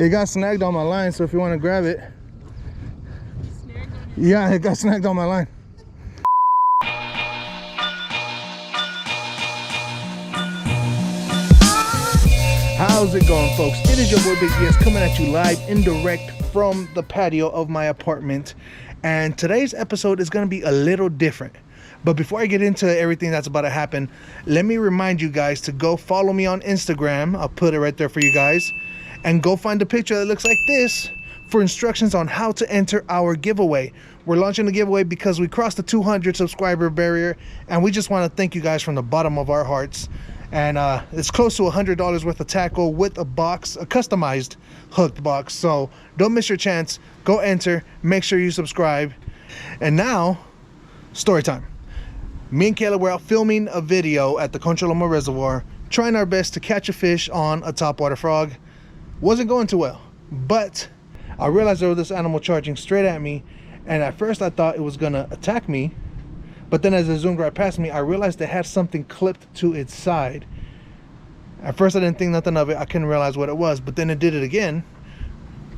It got snagged on my line, so if you want to grab it. Yeah, it got snagged on my line. How's it going, folks? It is your boy Big Piers coming at you live indirect from the patio of my apartment. And today's episode is going to be a little different. But before I get into everything that's about to happen, let me remind you guys to go follow me on Instagram. I'll put it right there for you guys. And go find a picture that looks like this for instructions on how to enter our giveaway. We're launching the giveaway because we crossed the 200 subscriber barrier. And we just want to thank you guys from the bottom of our hearts. And it's close to $100 worth of tackle with a box, a customized hooked box. So don't miss your chance. Go enter. Make sure you subscribe. And now, story time. Me and Kayla were out filming a video at the Contra Loma Reservoir, trying our best to catch a fish on a topwater frog. Wasn't going too well, but I realized there was this animal charging straight at me, and at first I thought it was gonna attack me, but then as it zoomed right past me, I realized it had something clipped to its side. At first I didn't think nothing of it. I couldn't realize what it was, but then it did it again,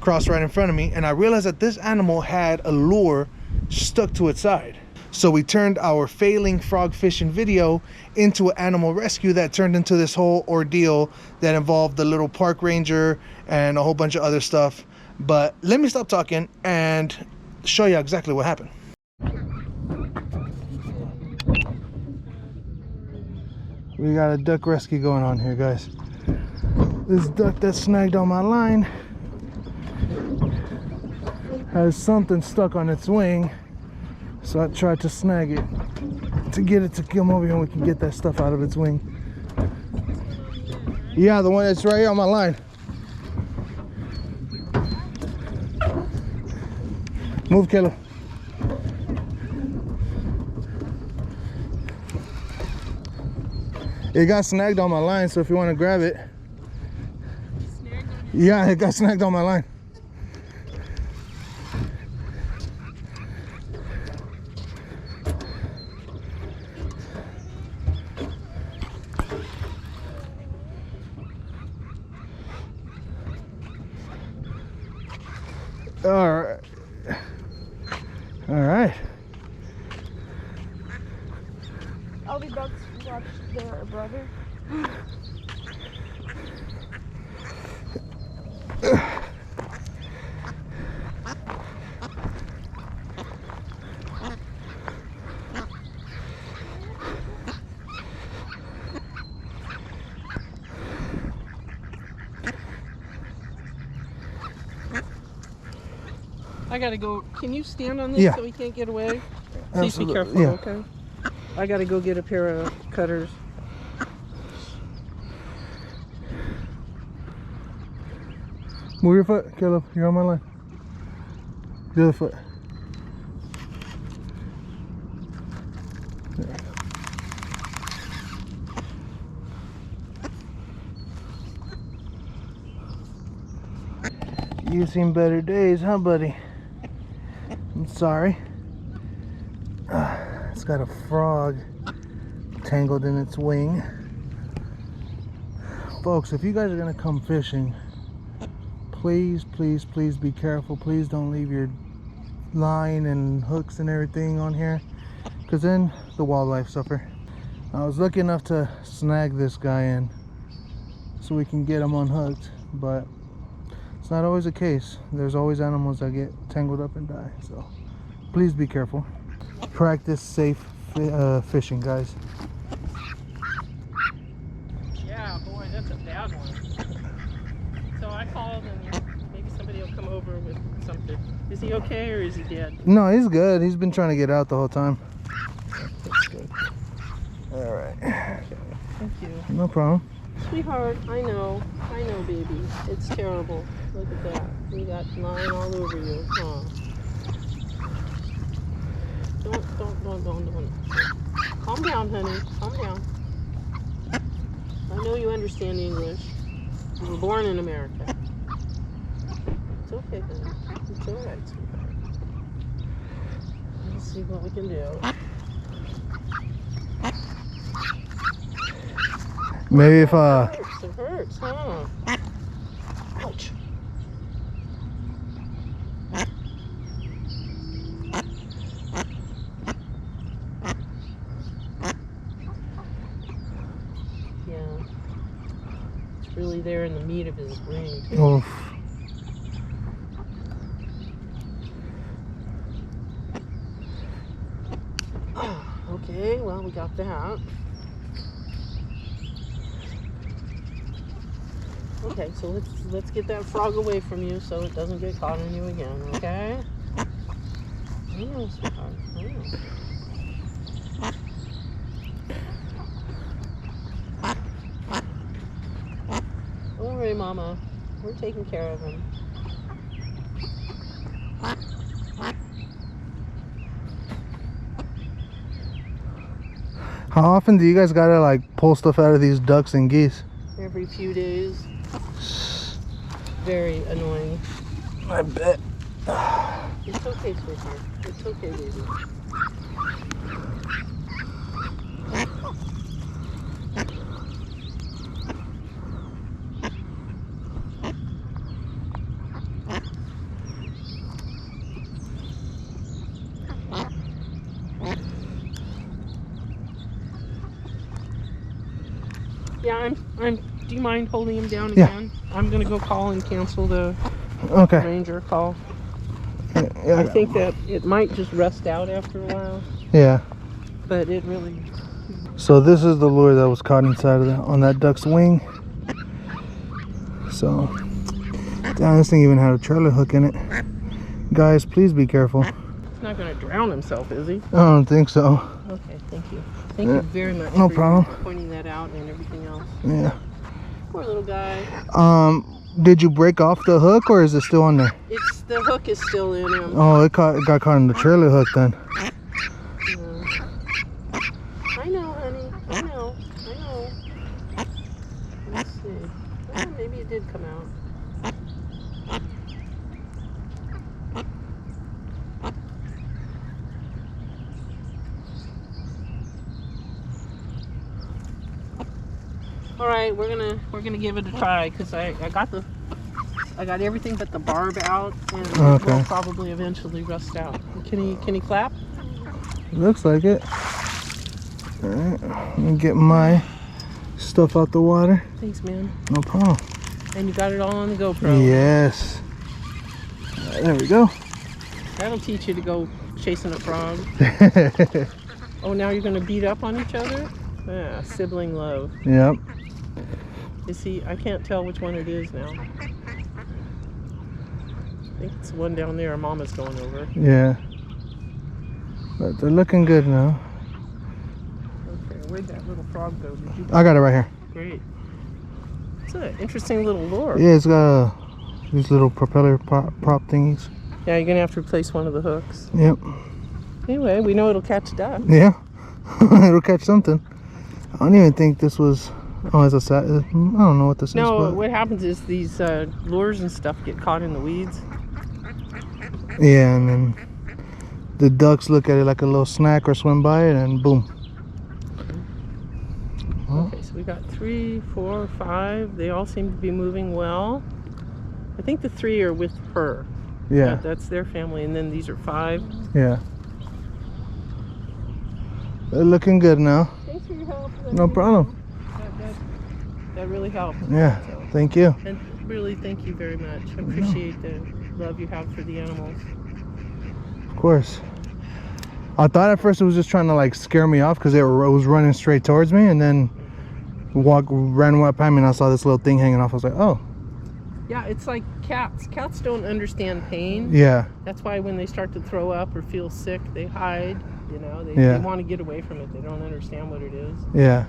crossed right in front of me, and I realized that this animal had a lure stuck to its side. So we turned our failing frog fishing video into an animal rescue that turned into this whole ordeal that involved the little park ranger and a whole bunch of other stuff. But let me stop talking and show you exactly what happened. We got a duck rescue going on here, guys. This duck that snagged on my line has something stuck on its wing. So I tried to snag it to get it to come over here and we can get that stuff out of its wing. Yeah, the one that's right here on my line. Move, Kayla. It got snagged on my line, so if you want to grab it. Yeah, it got snagged on my line. All right. All the dogs watch their brother. I gotta go. Can you stand on this so we can't get away? Please be careful, okay? I gotta go get a pair of cutters. Move your foot, Caleb. You're on my line. The other foot. There. You've seen better days, huh, buddy? I'm sorry. It's got a frog tangled in its wing. Folks, if you guys are gonna come fishing, please, please, please be careful. Please don't leave your line and hooks and everything on here, because then the wildlife suffer. I was lucky enough to snag this guy in so we can get him unhooked, but it's not always the case. There's always animals that get tangled up and die, so please be careful. Practice safe fishing, guys. Yeah, boy, that's a bad one. So I called and maybe somebody will come over with something. Is he okay or is he dead? No, he's good. He's been trying to get out the whole time. That's good. All right. Okay. Thank you. No problem. Sweetheart, I know, baby. It's terrible. Look at that. We got line all over you, huh? Don't. Calm down, honey. Calm down. I know you understand English. You were born in America. It's okay, honey. It's all right, sweetheart. Let's see what we can do. Maybe if It hurts, huh? Ouch. actually there in the meat of his ring, too. Oof. Okay, well, we got that. Okay, so let's get that frog away from you so it doesn't get caught on you again, okay? I know, sweetheart. I know. Don't worry, Mama. We're taking care of him. How often do you guys gotta like pull stuff out of these ducks and geese? Every few days. Very annoying. I bet. It's okay, sweetheart. It's okay, baby. Yeah, do you mind holding him down again? Yeah. I'm gonna go call and cancel the ranger call. Yeah, I think that it might just rust out after a while. Yeah. But it really... So this is the lure that was caught inside of on that duck's wing. So, damn, this thing even had a trailer hook in it. Guys, please be careful. He's not gonna drown himself, is he? I don't think so. Okay, thank you. Thank you very much no for problem. Pointing that out and everything else. Yeah. Poor little guy. Did you break off the hook or is it still on there? The hook is still in him. Oh, it got caught in the trailer hook then. Yeah. I know, honey. I know. Let's see. Oh, maybe it did come out. All right, we're gonna give it a try because I got everything but the barb out, and it will probably eventually rust out. Can he clap? Looks like it. All right, let me get my stuff out the water. Thanks, man. No problem. And you got it all on the GoPro. Yes. There we go. That'll teach you to go chasing a frog. Oh, now you're gonna beat up on each other? Yeah, sibling love. Yep. You see, I can't tell which one it is now. I think it's the one down there Mama's going over. Yeah. But they're looking good now. Okay, where'd that little frog go? Did you... I got it right here. Great. It's an interesting little lure. Yeah, it's got these little propeller prop thingies. Yeah, you're gonna have to replace one of the hooks. Yep. Anyway, we know it'll catch ducks. Yeah. It'll catch something. I don't even think this was... Oh, it's a set. I don't know what this is. No, what happens is these lures and stuff get caught in the weeds. Yeah, and then the ducks look at it like a little snack or swim by it, and boom. Okay, so we got 3, 4, 5. They all seem to be moving well. I think the 3 are with her. Yeah. That's their family, and then these are 5. Yeah. They're looking good now. Thanks for your help. No problem. That really helped. Yeah, so. Thank you. And really, thank you very much. I appreciate the love you have for the animals. Of course. I thought at first it was just trying to like scare me off because it was running straight towards me, and then ran right by me, and I saw this little thing hanging off. I was like, oh. Yeah, it's like cats. Cats don't understand pain. Yeah. That's why when they start to throw up or feel sick, they hide. You know, they want to get away from it. They don't understand what it is. Yeah.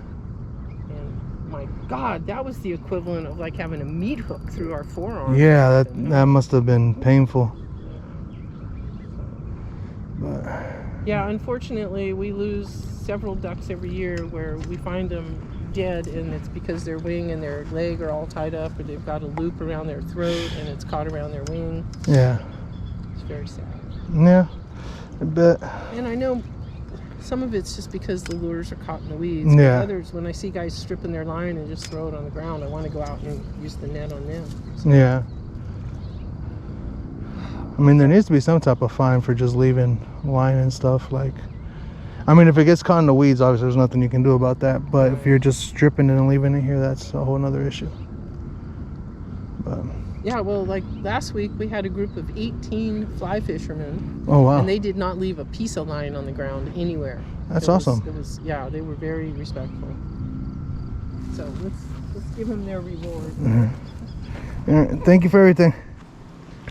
And my God, that was the equivalent of like having a meat hook through our forearm. Yeah, that must have been painful. But yeah, unfortunately, we lose several ducks every year where we find them dead, and it's because their wing and their leg are all tied up, or they've got a loop around their throat and it's caught around their wing. Yeah. It's very sad. Yeah, I bet. And I know some of it's just because the lures are caught in the weeds. Yeah. Others, when I see guys stripping their line and just throw it on the ground, I want to go out and use the net on them. So. Yeah. I mean, there needs to be some type of fine for just leaving line and stuff. Like, I mean, if it gets caught in the weeds, obviously there's nothing you can do about that. But if you're just stripping it and leaving it here, that's a whole nother issue. But, Yeah, well, like last week we had a group of 18 fly fishermen. oh wow. And they did not leave a piece of line on the ground anywhere. That's awesome. It was yeah, they were very respectful. So let's give them their reward. Thank you for everything.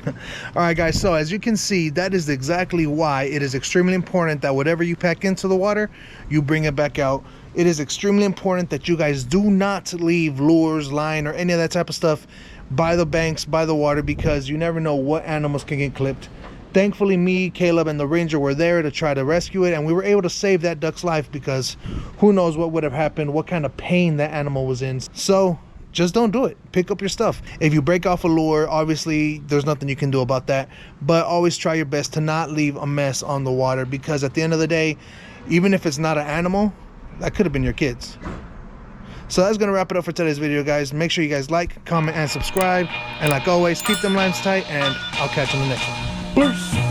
All right, guys, so as you can see, that is exactly why it is extremely important that whatever you pack into the water, you bring it back out. It is extremely important that you guys do not leave lures, line, or any of that type of stuff by the banks, by the water, because you never know what animals can get clipped. Thankfully, me, Caleb, and the ranger were there to try to rescue it, and we were able to save that duck's life, because who knows what would have happened, what kind of pain that animal was in. So just don't do it. Pick up your stuff. If you break off a lure, obviously there's nothing you can do about that, but always try your best to not leave a mess on the water, because at the end of the day, even if it's not an animal, that could have been your kids. So that's gonna wrap it up for today's video, guys. Make sure you guys like, comment, and subscribe, and like always, keep them lines tight, and I'll catch you in the next one. Peace.